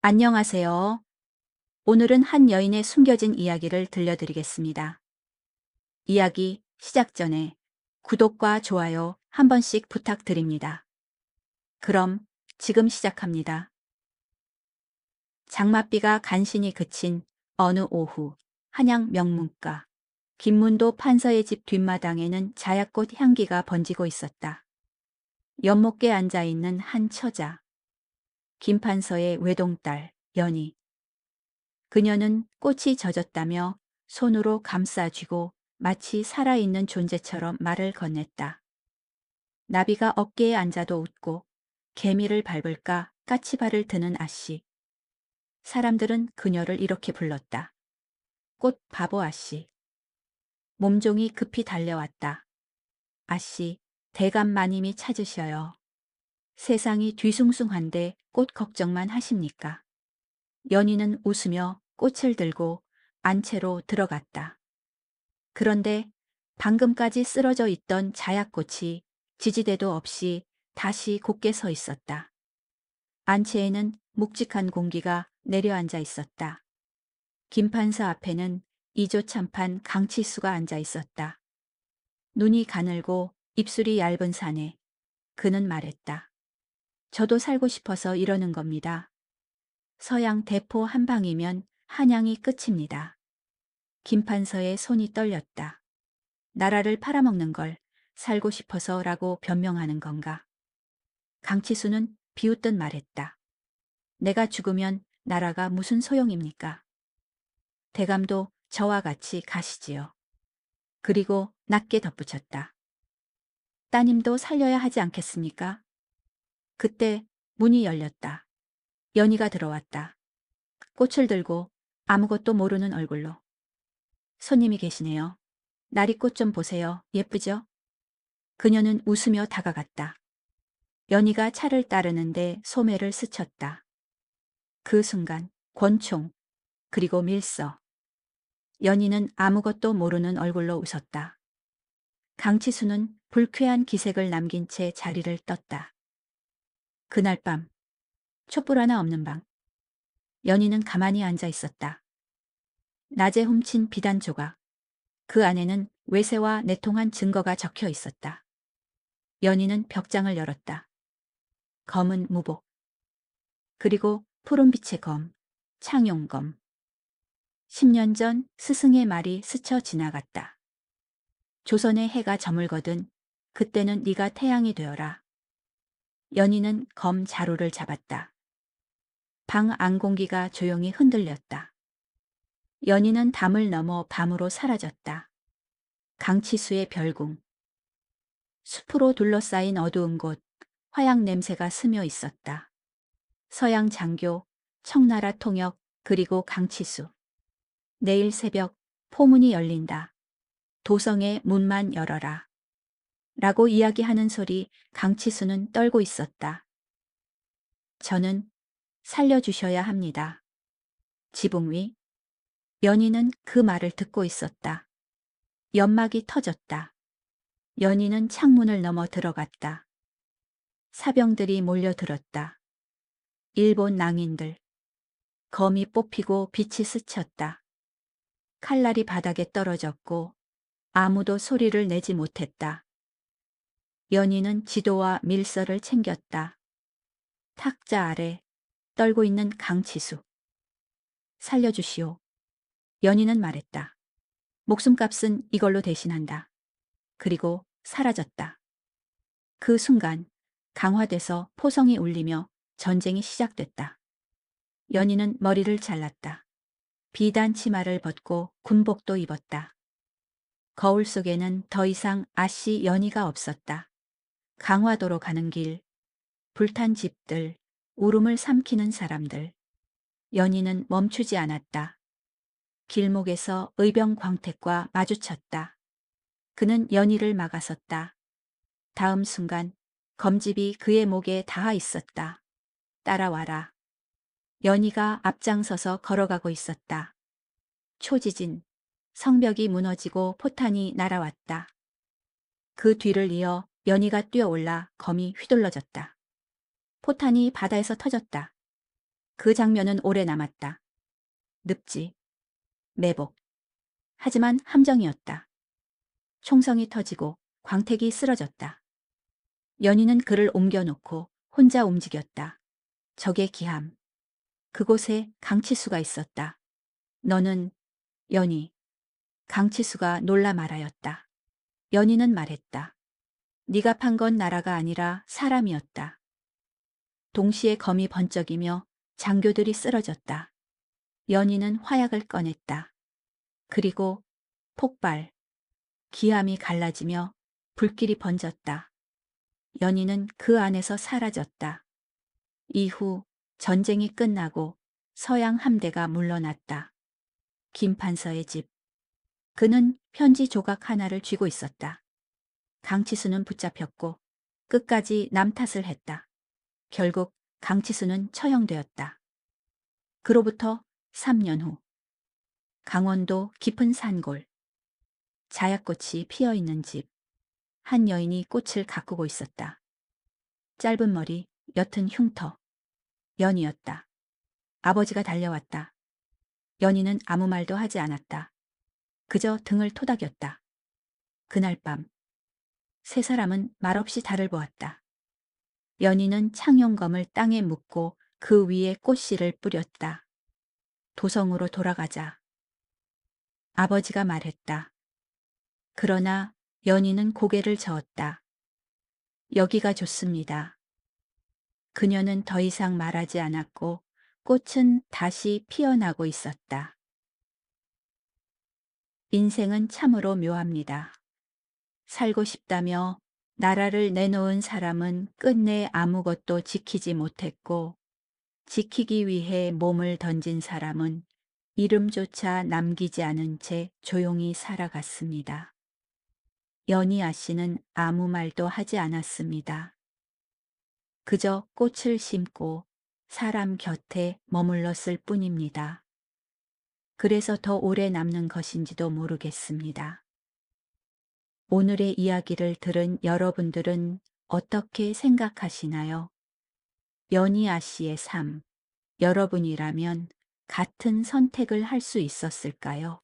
안녕하세요. 오늘은 한 여인의 숨겨진 이야기를 들려드리겠습니다. 이야기 시작 전에 구독과 좋아요 한 번씩 부탁드립니다. 그럼 지금 시작합니다. 장맛비가 간신히 그친 어느 오후, 한양 명문가 김문도 판서의 집 뒷마당에는 자약꽃 향기가 번지고 있었다. 연못께 앉아있는 한 처자, 김 판서의 외동딸 연희. 그녀는 꽃이 젖었다며 손으로 감싸쥐고 마치 살아있는 존재처럼 말을 건넸다. 나비가 어깨에 앉아도 웃고 개미를 밟을까 까치발을 드는 아씨. 사람들은 그녀를 이렇게 불렀다. 꽃 바보 아씨. 몸종이 급히 달려왔다. 아씨, 대감 마님이 찾으셔요. 세상이 뒤숭숭한데 꽃 걱정만 하십니까? 연희는 웃으며 꽃을 들고 안채로 들어갔다. 그런데 방금까지 쓰러져 있던 자약꽃이 지지대도 없이 다시 곧게 서 있었다. 안채에는 묵직한 공기가 내려앉아 있었다. 김판사 앞에는 이조참판 강치수가 앉아 있었다. 눈이 가늘고 입술이 얇은 사내. 그는 말했다. 저도 살고 싶어서 이러는 겁니다. 서양 대포 한 방이면 한양이 끝입니다. 김판서의 손이 떨렸다. 나라를 팔아먹는 걸 살고 싶어서라고 변명하는 건가? 강치수는 비웃듯 말했다. 내가 죽으면 나라가 무슨 소용입니까? 대감도 저와 같이 가시지요. 그리고 낮게 덧붙였다. 따님도 살려야 하지 않겠습니까? 그때 문이 열렸다. 연희가 들어왔다. 꽃을 들고 아무것도 모르는 얼굴로. 손님이 계시네요. 나리꽃 좀 보세요. 예쁘죠? 그녀는 웃으며 다가갔다. 연희가 차를 따르는데 소매를 스쳤다. 그 순간 권총, 그리고 밀서. 연희는 아무것도 모르는 얼굴로 웃었다. 강치수는 불쾌한 기색을 남긴 채 자리를 떴다. 그날 밤, 촛불 하나 없는 방. 연희는 가만히 앉아 있었다. 낮에 훔친 비단 조각. 그 안에는 외세와 내통한 증거가 적혀 있었다. 연희는 벽장을 열었다. 검은 무복. 그리고 푸른빛의 검, 창용검. 10년 전 스승의 말이 스쳐 지나갔다. 조선의 해가 저물거든 그때는 네가 태양이 되어라. 연희는 검 자루를 잡았다. 방 안 공기가 조용히 흔들렸다. 연희는 담을 넘어 밤으로 사라졌다. 강치수의 별궁. 숲으로 둘러싸인 어두운 곳, 화약 냄새가 스며 있었다. 서양 장교, 청나라 통역, 그리고 강치수. 내일 새벽 포문이 열린다. 도성의 문만 열어라. 라고 이야기하는 소리 강치수는 떨고 있었다. 저는 살려주셔야 합니다. 지붕 위. 연희는 그 말을 듣고 있었다. 연막이 터졌다. 연희는 창문을 넘어 들어갔다. 사병들이 몰려들었다. 일본 낭인들. 검이 뽑히고 빛이 스쳤다. 칼날이 바닥에 떨어졌고 아무도 소리를 내지 못했다. 연희는 지도와 밀서를 챙겼다. 탁자 아래 떨고 있는 강치수. 살려주시오. 연희는 말했다. 목숨값은 이걸로 대신한다. 그리고 사라졌다. 그 순간 강화돼서 포성이 울리며 전쟁이 시작됐다. 연희는 머리를 잘랐다. 비단 치마를 벗고 군복도 입었다. 거울 속에는 더 이상 아씨 연희가 없었다. 강화도로 가는 길, 불탄 집들, 울음을 삼키는 사람들. 연희는 멈추지 않았다. 길목에서 의병 광택과 마주쳤다. 그는 연희를 막아섰다. 다음 순간 검집이 그의 목에 닿아 있었다. 따라와라. 연희가 앞장서서 걸어가고 있었다. 초지진, 성벽이 무너지고 포탄이 날아왔다. 그 뒤를 이어 연희가 뛰어올라 검이 휘둘러졌다. 포탄이 바다에서 터졌다. 그 장면은 오래 남았다. 늪지, 매복. 하지만 함정이었다. 총성이 터지고 광택이 쓰러졌다. 연희는 그를 옮겨놓고 혼자 움직였다. 적의 기함. 그곳에 강치수가 있었다. 너는 연희. 강치수가 놀라 말하였다. 연희는 말했다. 네가 판 건 나라가 아니라 사람이었다. 동시에 검이 번쩍이며 장교들이 쓰러졌다. 연희는 화약을 꺼냈다. 그리고 폭발. 기함이 갈라지며 불길이 번졌다. 연희는 그 안에서 사라졌다. 이후 전쟁이 끝나고 서양 함대가 물러났다. 김판서의 집. 그는 편지 조각 하나를 쥐고 있었다. 강치수는 붙잡혔고 끝까지 남 탓을 했다. 결국 강치수는 처형되었다. 그로부터 3년 후 강원도 깊은 산골. 자약꽃이 피어있는 집. 한 여인이 꽃을 가꾸고 있었다. 짧은 머리, 옅은 흉터. 연희였다. 아버지가 달려왔다. 연희는 아무 말도 하지 않았다. 그저 등을 토닥였다. 그날 밤 세 사람은 말없이 달을 보았다. 연희는 창용검을 땅에 묻고 그 위에 꽃씨를 뿌렸다. 도성으로 돌아가자. 아버지가 말했다. 그러나 연희는 고개를 저었다. 여기가 좋습니다. 그녀는 더 이상 말하지 않았고 꽃은 다시 피어나고 있었다. 인생은 참으로 묘합니다. 살고 싶다며 나라를 내놓은 사람은 끝내 아무것도 지키지 못했고 지키기 위해 몸을 던진 사람은 이름조차 남기지 않은 채 조용히 살아갔습니다. 연희아 씨는 아무 말도 하지 않았습니다. 그저 꽃을 심고 사람 곁에 머물렀을 뿐입니다. 그래서 더 오래 남는 것인지도 모르겠습니다. 오늘의 이야기를 들은 여러분들은 어떻게 생각하시나요? 연희아 씨의 삶, 여러분이라면 같은 선택을 할 수 있었을까요?